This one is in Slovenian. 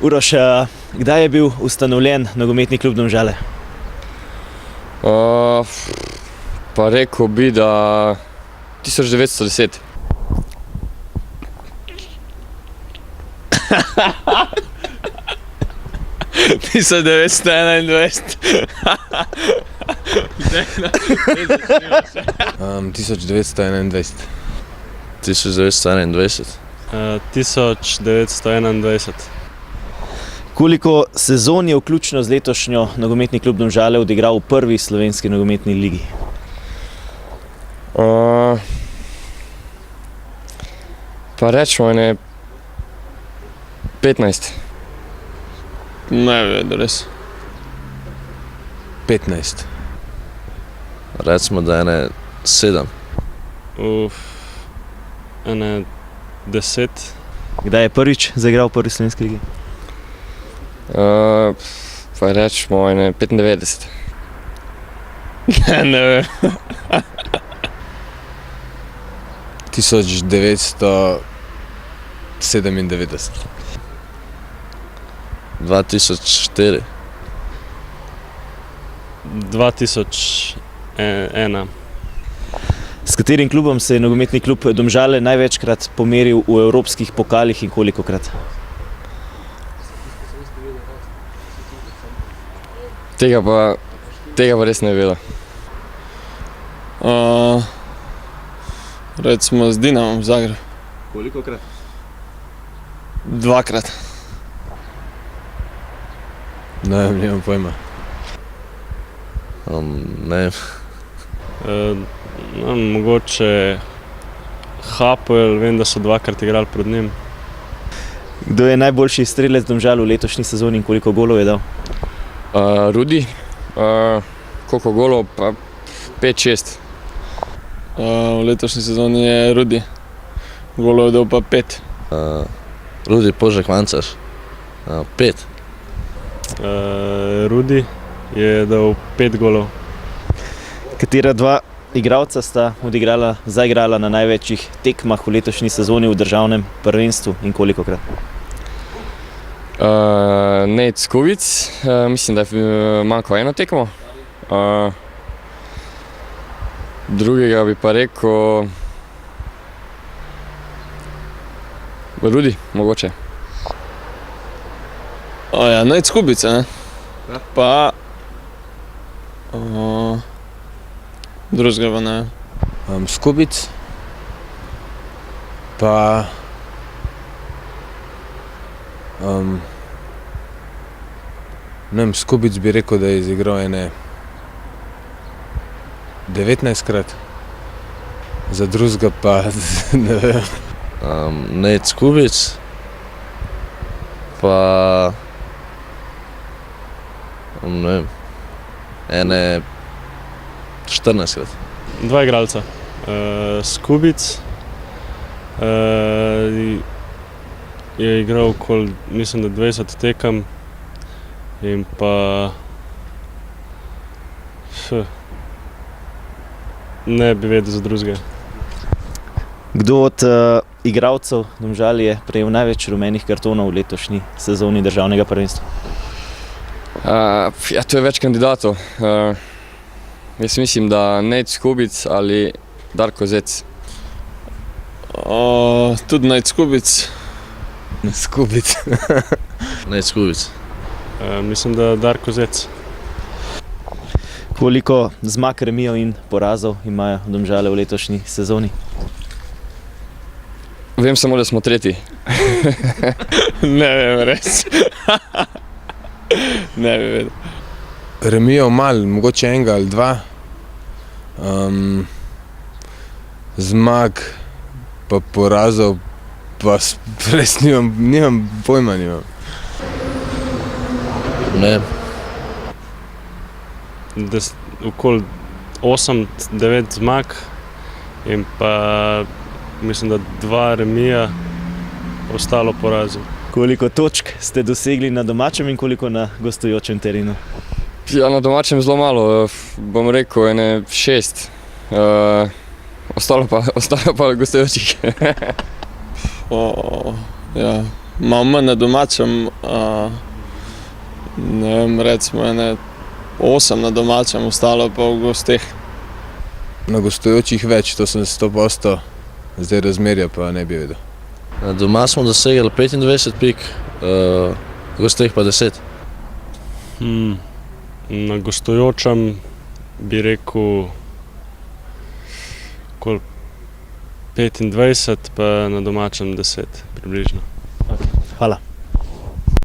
Uroš, kdaj je bil ustanovljen nogometni klub Domžale? Pa rekel bi, da 1910. Tisoč 1921. 1921. 1921. Koliko sezon je vključno z letošnjo nogometni klub Domžale odigral v prvi slovenski nogometni ligi? Pa rečemo, 15. Ne vem, res. 15. Recimo, da je 7. Ene 10. Kdaj je prvič zaigral v prvi slovenski ligi? Pa rečemo, 95. Ne vem. 1997. 2004. 2001. S katerim klubom se je nogometni klub Domžale največkrat pomeril v evropskih pokalih in kolikokrat? Tega pa res ne vem. Recimo z Dinamom Zagreb. Kolikokrat? 2-krat. Ne vem, nimam pojma. Ne. Mogoče Hapoel, vem, da so 2-krat igrali pred njim. Kdo je najboljši strelec Domžal v letošnji sezoni in koliko golov je dal? Rudi, koliko golov, pa 5-6. V letošnji sezoni je Rudi. Golov je dal pa 5. Rudi Požek Mancaš. 5. Rudi je dal 5 golov. Katera dva igralca sta zaigrala na največjih tekmah v letošnji sezoni v državnem prvenstvu in kolikokrat? Nejc Skubic, mislim, da je manjkal eno tekmo. Drugega bi pa rekel Rudi, mogoče. Nejc Skubic, ne? Ja. Pa drugega pa ne vem. Skubic. Pa ne vem, Skubic bi rekel, da je izigral 19-krat. Za drugega pa ne vem. Nejc Skubic. Pa ne vem, 14-krat. 2 igralca. Skubic je igral okoli, mislim, da 20 tekem in pa ne bi vedel za drugega. Kdo od igralcev Domžal je prejel največ rumenih kartonov v letošnji sezoni državnega prvenstva? To je več kandidatov. Jaz mislim, da Nejc Skubic ali Darko Zec. Tudi Nejc Skubic. Skubic. Nejc Skubic. Mislim, da Darko Zec. Koliko zmag, remijev in porazov imajo Domžale v letošnji sezoni? Vem samo, da smo 3. Ne vem, res. Ne bi vedel. Remijev malo, mogoče enega ali 2. Zmag pa porazov pa res nimam pojma. Ne. Okoli 8-9 zmag in pa mislim, da 2 remija, ostalo porazov. Koliko točk ste dosegli na domačem in koliko na gostujočem terenu? Ja, na domačem zelo malo, bom rekel 6. Ostalo pa gostujočih. Ja, malo manj na domačem, ne vem, recimo 8 na domačem, ostalo pa v gosteh. Na gostujočih več, to sem 100%, zdaj razmerja pa ne bi vedel. Doma smo dosegli 25 pik, v gosteh pa 10. Na gostujočem bi rekel okoli 25, pa na domačem 10 približno. Hvala.